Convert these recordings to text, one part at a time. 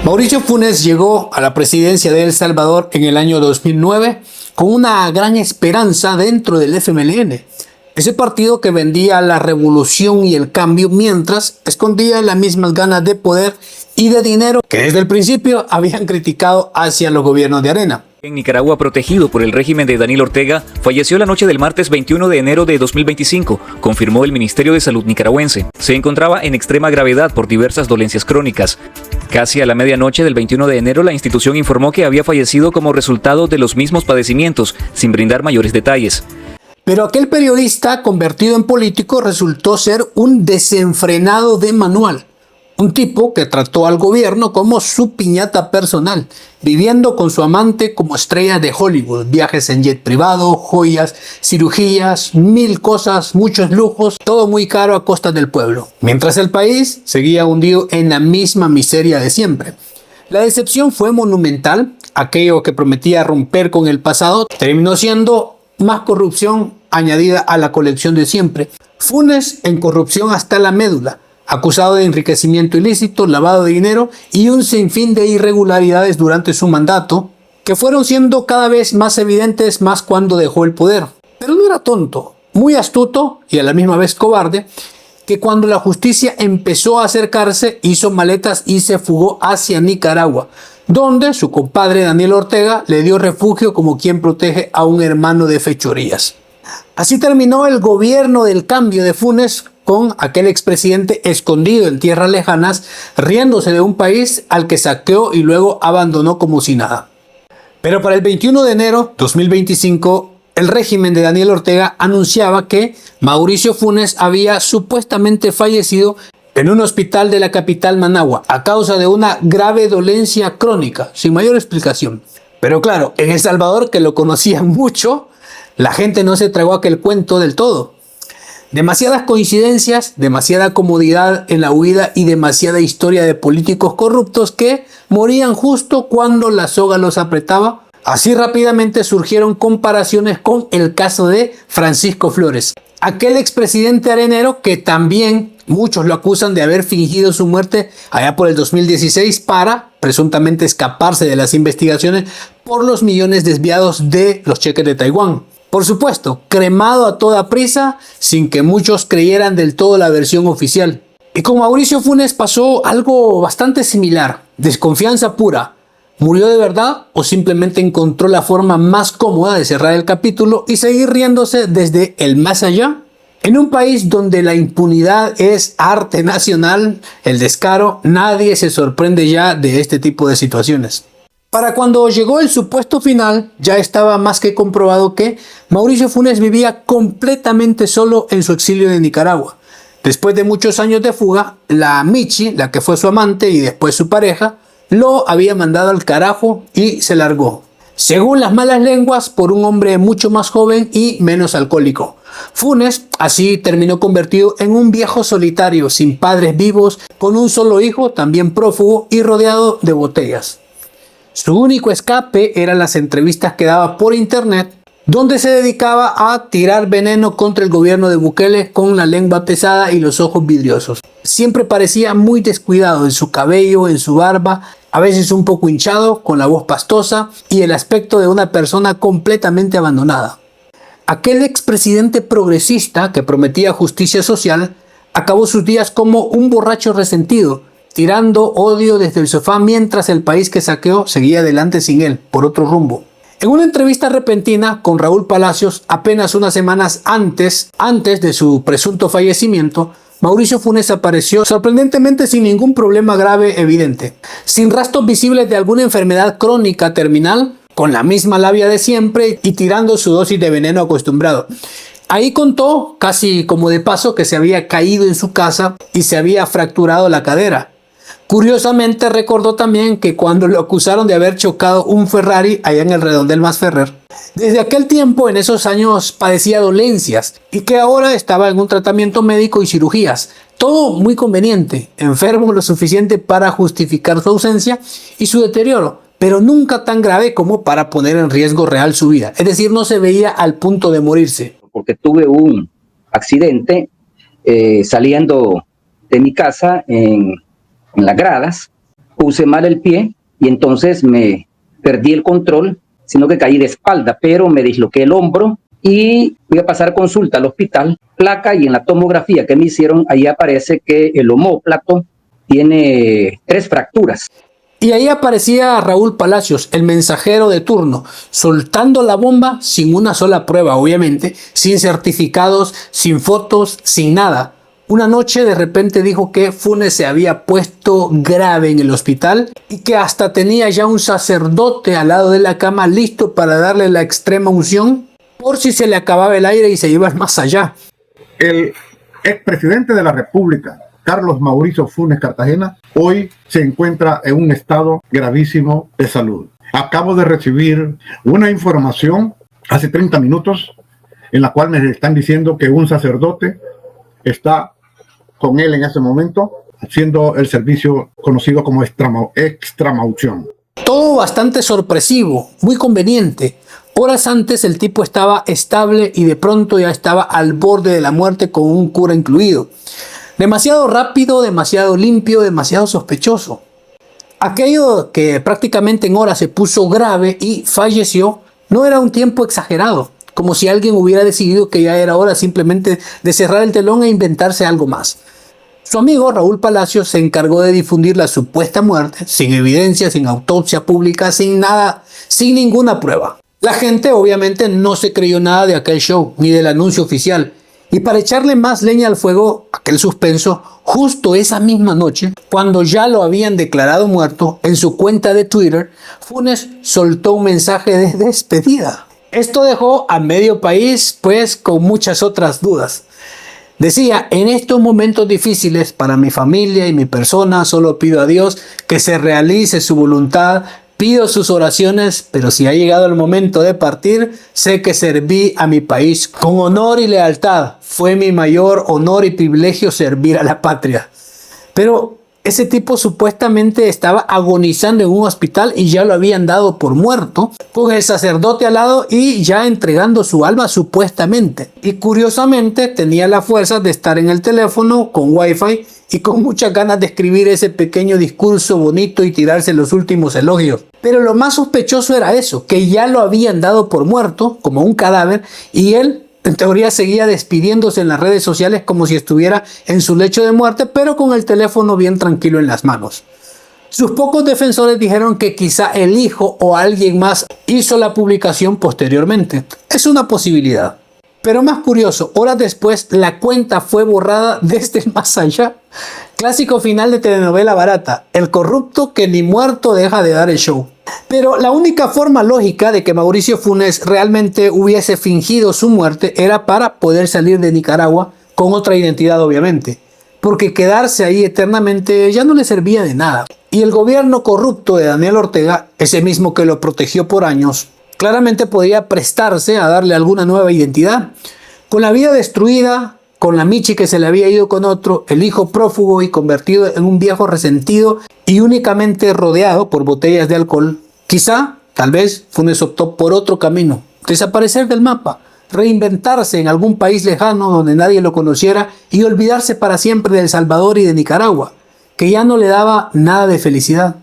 Mauricio Funes llegó a la presidencia de El Salvador en el año 2009 con una gran esperanza dentro del FMLN, ese partido que vendía la revolución y el cambio mientras escondía las mismas ganas de poder y de dinero que desde el principio habían criticado hacia los gobiernos de Arena. En Nicaragua, protegido por el régimen de Daniel Ortega, falleció la noche del martes 21 de enero de 2025, confirmó el Ministerio de Salud nicaragüense. Se encontraba en extrema gravedad por diversas dolencias crónicas. Casi a la medianoche del 21 de enero, la institución informó que había fallecido como resultado de los mismos padecimientos, sin brindar mayores detalles. Pero aquel periodista convertido en político resultó ser un desenfrenado de manual. Un tipo que trató al gobierno como su piñata personal, viviendo con su amante como estrella de Hollywood, viajes en jet privado, joyas, cirugías, mil cosas, muchos lujos, todo muy caro a costa del pueblo. Mientras el país seguía hundido en la misma miseria de siempre. La decepción fue monumental, aquello que prometía romper con el pasado terminó siendo más corrupción añadida a la colección de siempre. Funes en corrupción hasta la médula, acusado de enriquecimiento ilícito, lavado de dinero y un sinfín de irregularidades durante su mandato, que fueron siendo cada vez más evidentes más cuando dejó el poder. Pero no era tonto, muy astuto y a la misma vez cobarde, que cuando la justicia empezó a acercarse, hizo maletas y se fugó hacia Nicaragua, donde su compadre Daniel Ortega le dio refugio como quien protege a un hermano de fechorías. Así terminó el gobierno del cambio de Funes, con aquel expresidente escondido en tierras lejanas, riéndose de un país al que saqueó y luego abandonó como si nada. Pero para el 21 de enero de 2025, el régimen de Daniel Ortega anunciaba que Mauricio Funes había supuestamente fallecido en un hospital de la capital Managua a causa de una grave dolencia crónica, sin mayor explicación. Pero claro, en El Salvador, que lo conocían mucho, la gente no se tragó aquel cuento del todo. Demasiadas coincidencias, demasiada comodidad en la huida y demasiada historia de políticos corruptos que morían justo cuando la soga los apretaba. Así rápidamente surgieron comparaciones con el caso de Francisco Flores, aquel expresidente arenero que también muchos lo acusan de haber fingido su muerte allá por el 2016 para presuntamente escaparse de las investigaciones por los millones desviados de los cheques de Taiwán. Por supuesto, cremado a toda prisa, sin que muchos creyeran del todo la versión oficial. Y con Mauricio Funes pasó algo bastante similar, desconfianza pura. ¿Murió de verdad o simplemente encontró la forma más cómoda de cerrar el capítulo y seguir riéndose desde el más allá? En un país donde la impunidad es arte nacional, el descaro, nadie se sorprende ya de este tipo de situaciones. Para cuando llegó el supuesto final, ya estaba más que comprobado que Mauricio Funes vivía completamente solo en su exilio de Nicaragua. Después de muchos años de fuga, la Michi, la que fue su amante y después su pareja, lo había mandado al carajo y se largó. Según las malas lenguas, por un hombre mucho más joven y menos alcohólico. Funes así terminó convertido en un viejo solitario, sin padres vivos, con un solo hijo, también prófugo y rodeado de botellas. Su único escape eran las entrevistas que daba por internet, donde se dedicaba a tirar veneno contra el gobierno de Bukele con la lengua pesada y los ojos vidriosos. Siempre parecía muy descuidado en su cabello, en su barba, a veces un poco hinchado, con la voz pastosa y el aspecto de una persona completamente abandonada. Aquel expresidente progresista que prometía justicia social acabó sus días como un borracho resentido, tirando odio desde el sofá mientras el país que saqueó seguía adelante sin él, por otro rumbo. En una entrevista repentina con Raúl Palacios, apenas unas semanas antes de su presunto fallecimiento, Mauricio Funes apareció sorprendentemente sin ningún problema grave evidente, sin rastros visibles de alguna enfermedad crónica terminal, con la misma labia de siempre y tirando su dosis de veneno acostumbrado. Ahí contó, casi como de paso, que se había caído en su casa y se había fracturado la cadera. Curiosamente recordó también que cuando lo acusaron de haber chocado un Ferrari allá en el Redondel Masferrer, desde aquel tiempo, en esos años, padecía dolencias y que ahora estaba en un tratamiento médico y cirugías. Todo muy conveniente, enfermo lo suficiente para justificar su ausencia y su deterioro, pero nunca tan grave como para poner en riesgo real su vida. Es decir, no se veía al punto de morirse. Porque tuve un accidente saliendo de mi casa en las gradas, puse mal el pie y entonces me perdí el control, sino que caí de espalda, pero me disloqué el hombro y fui a pasar consulta al hospital, placa, y en la tomografía que me hicieron, ahí aparece que el omóplato tiene 3 fracturas. Y ahí aparecía Raúl Palacios, el mensajero de turno, soltando la bomba sin una sola prueba, obviamente, sin certificados, sin fotos, sin nada. Una noche de repente dijo que Funes se había puesto grave en el hospital y que hasta tenía ya un sacerdote al lado de la cama listo para darle la extrema unción por si se le acababa el aire y se iba más allá. El expresidente de la República, Carlos Mauricio Funes Cartagena, hoy se encuentra en un estado gravísimo de salud. Acabo de recibir una información hace 30 minutos en la cual me están diciendo que un sacerdote está con él en ese momento haciendo el servicio conocido como extremaunción. Todo bastante sorpresivo, muy conveniente. Horas antes el tipo estaba estable y de pronto ya estaba al borde de la muerte con un cura incluido. Demasiado rápido, demasiado limpio, demasiado sospechoso. Aquello que prácticamente en horas se puso grave y falleció no era un tiempo exagerado, como si alguien hubiera decidido que ya era hora simplemente de cerrar el telón e inventarse algo más. Su amigo Raúl Palacios se encargó de difundir la supuesta muerte, sin evidencia, sin autopsia pública, sin nada, sin ninguna prueba. La gente obviamente no se creyó nada de aquel show, ni del anuncio oficial. Y para echarle más leña al fuego, aquel suspenso, justo esa misma noche, cuando ya lo habían declarado muerto, en su cuenta de Twitter, Funes soltó un mensaje de despedida. Esto dejó a medio país, pues, con muchas otras dudas. Decía: en estos momentos difíciles para mi familia y mi persona, solo pido a Dios que se realice su voluntad. Pido sus oraciones, pero si ha llegado el momento de partir, sé que serví a mi país con honor y lealtad. Fue mi mayor honor y privilegio servir a la patria. Pero ese tipo supuestamente estaba agonizando en un hospital y ya lo habían dado por muerto, con el sacerdote al lado y ya entregando su alma supuestamente. Y curiosamente tenía la fuerza de estar en el teléfono con wifi y con muchas ganas de escribir ese pequeño discurso bonito y tirarse los últimos elogios. Pero lo más sospechoso era eso, que ya lo habían dado por muerto, como un cadáver, y él en teoría seguía despidiéndose en las redes sociales como si estuviera en su lecho de muerte, pero con el teléfono bien tranquilo en las manos. Sus pocos defensores dijeron que quizá el hijo o alguien más hizo la publicación posteriormente. Es una posibilidad. Pero más curioso, horas después la cuenta fue borrada desde el más allá. Clásico final de telenovela barata, el corrupto que ni muerto deja de dar el show. Pero la única forma lógica de que Mauricio Funes realmente hubiese fingido su muerte era para poder salir de Nicaragua con otra identidad, obviamente. Porque quedarse ahí eternamente ya no le servía de nada. Y el gobierno corrupto de Daniel Ortega, ese mismo que lo protegió por años, claramente podía prestarse a darle alguna nueva identidad. Con la vida destruida, con la Michi que se le había ido con otro, el hijo prófugo y convertido en un viejo resentido y únicamente rodeado por botellas de alcohol, quizá, tal vez, Funes optó por otro camino: desaparecer del mapa, reinventarse en algún país lejano donde nadie lo conociera y olvidarse para siempre de El Salvador y de Nicaragua, que ya no le daba nada de felicidad.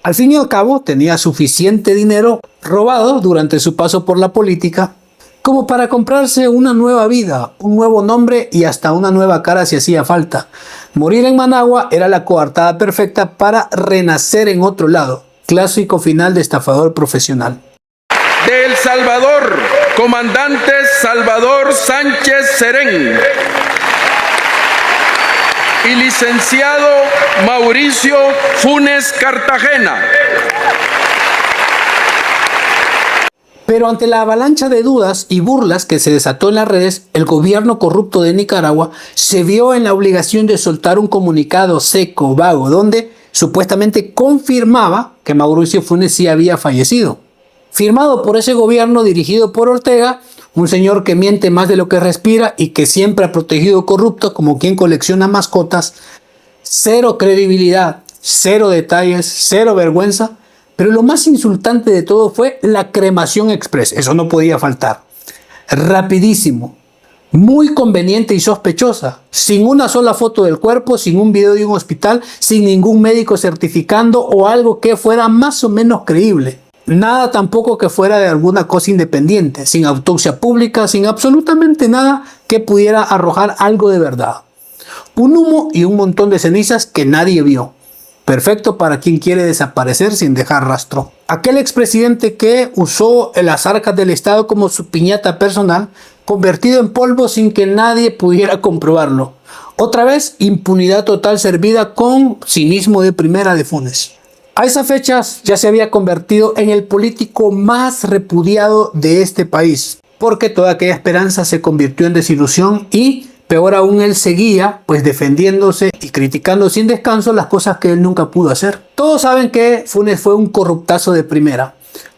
Al fin y al cabo, tenía suficiente dinero robado durante su paso por la política como para comprarse una nueva vida, un nuevo nombre y hasta una nueva cara si hacía falta. Morir en Managua era la coartada perfecta para renacer en otro lado. Clásico final de estafador profesional. De El Salvador, comandante Salvador Sánchez Serén y licenciado Mauricio Funes Cartagena. Pero ante la avalancha de dudas y burlas que se desató en las redes, el gobierno corrupto de Nicaragua se vio en la obligación de soltar un comunicado seco, vago, donde supuestamente confirmaba que Mauricio Funes sí había fallecido. Firmado por ese gobierno dirigido por Ortega, un señor que miente más de lo que respira y que siempre ha protegido corruptos como quien colecciona mascotas. Cero credibilidad, cero detalles, cero vergüenza. Pero lo más insultante de todo fue la cremación express. Eso no podía faltar. Rapidísimo. muy conveniente y sospechosa, sin una sola foto del cuerpo, sin un video de un hospital, sin ningún médico certificando o algo que fuera más o menos creíble. Nada tampoco que fuera de alguna cosa independiente, sin autopsia pública, sin absolutamente nada que pudiera arrojar algo de verdad. Un humo y un montón de cenizas que nadie vio. Perfecto para quien quiere desaparecer sin dejar rastro. Aquel expresidente que usó las arcas del Estado como su piñata personal, convertido en polvo sin que nadie pudiera comprobarlo. Otra vez, impunidad total servida con cinismo de primera de Funes. A esas fechas ya se había convertido en el político más repudiado de este país, porque toda aquella esperanza se convirtió en desilusión y, peor aún, él seguía pues defendiéndose y criticando sin descanso las cosas que él nunca pudo hacer. Todos saben que Funes fue un corruptazo de primera,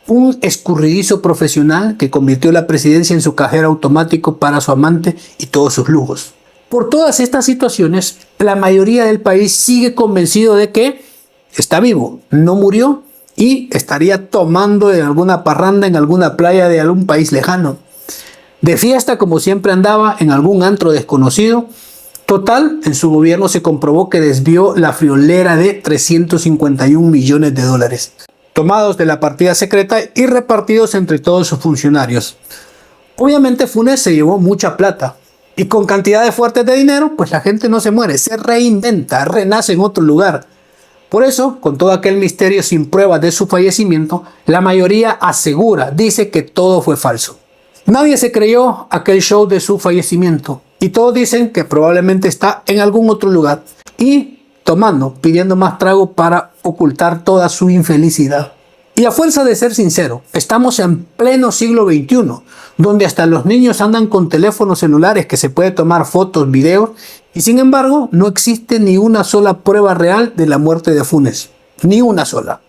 un escurridizo profesional que convirtió la presidencia en su cajero automático para su amante y todos sus lujos. Por todas estas situaciones, la mayoría del país sigue convencido de que está vivo, no murió y estaría tomando en alguna parranda en alguna playa de algún país lejano. De fiesta como siempre andaba en algún antro desconocido. Total, en su gobierno se comprobó que desvió la friolera de 351 millones de dólares, tomados de la partida secreta y repartidos entre todos sus funcionarios. Obviamente Funes se llevó mucha plata y con cantidades fuertes de dinero, pues la gente no se muere, se reinventa, renace en otro lugar. Por eso, con todo aquel misterio sin pruebas de su fallecimiento, la mayoría asegura, dice que todo fue falso. Nadie se creyó aquel show de su fallecimiento y todos dicen que probablemente está en algún otro lugar y tomando, pidiendo más trago para ocultar toda su infelicidad. Y a fuerza de ser sincero, estamos en pleno siglo XXI, donde hasta los niños andan con teléfonos celulares que se puede tomar fotos, videos, y sin embargo no existe ni una sola prueba real de la muerte de Funes. Ni una sola.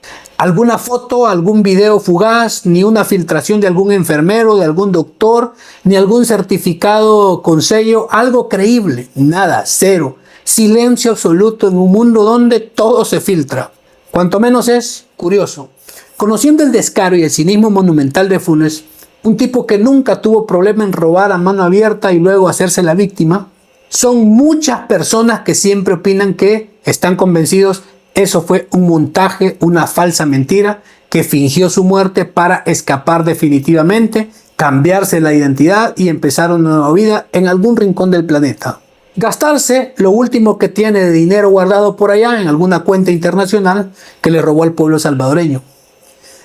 Alguna foto, algún video fugaz, ni una filtración de algún enfermero, de algún doctor, ni algún certificado con sello, algo creíble. Nada, cero. Silencio absoluto en un mundo donde todo se filtra. Cuanto menos es curioso. Conociendo el descaro y el cinismo monumental de Funes, un tipo que nunca tuvo problema en robar a mano abierta y luego hacerse la víctima, son muchas personas que siempre opinan que están convencidos eso fue un montaje, una falsa mentira que fingió su muerte para escapar definitivamente, cambiarse la identidad y empezar una nueva vida en algún rincón del planeta. Gastarse lo último que tiene de dinero guardado por allá en alguna cuenta internacional que le robó al pueblo salvadoreño.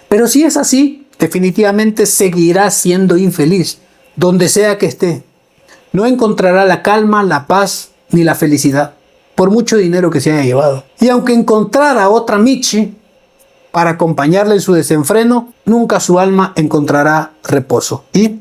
Pero si es así, definitivamente seguirá siendo infeliz, donde sea que esté. No encontrará la calma, la paz ni la felicidad, por mucho dinero que se haya llevado. Y aunque encontrara otra Michi para acompañarle en su desenfreno, nunca su alma encontrará reposo y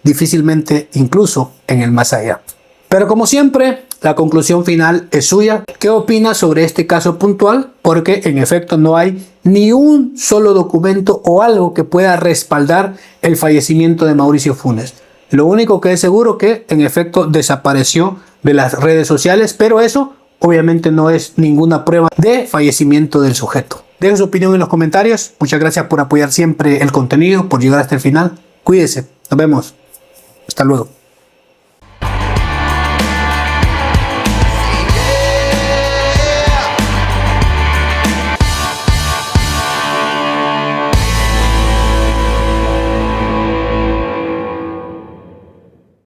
difícilmente incluso en el más allá. Pero como siempre, la conclusión final es suya. ¿Qué opina sobre este caso puntual? Porque en efecto no hay ni un solo documento o algo que pueda respaldar el fallecimiento de Mauricio Funes. Lo único que es seguro que en efecto desapareció de las redes sociales, pero eso obviamente no es ninguna prueba de fallecimiento del sujeto. Dejen su opinión en los comentarios. Muchas gracias por apoyar siempre el contenido, por llegar hasta el final. Cuídense. Nos vemos. Hasta luego.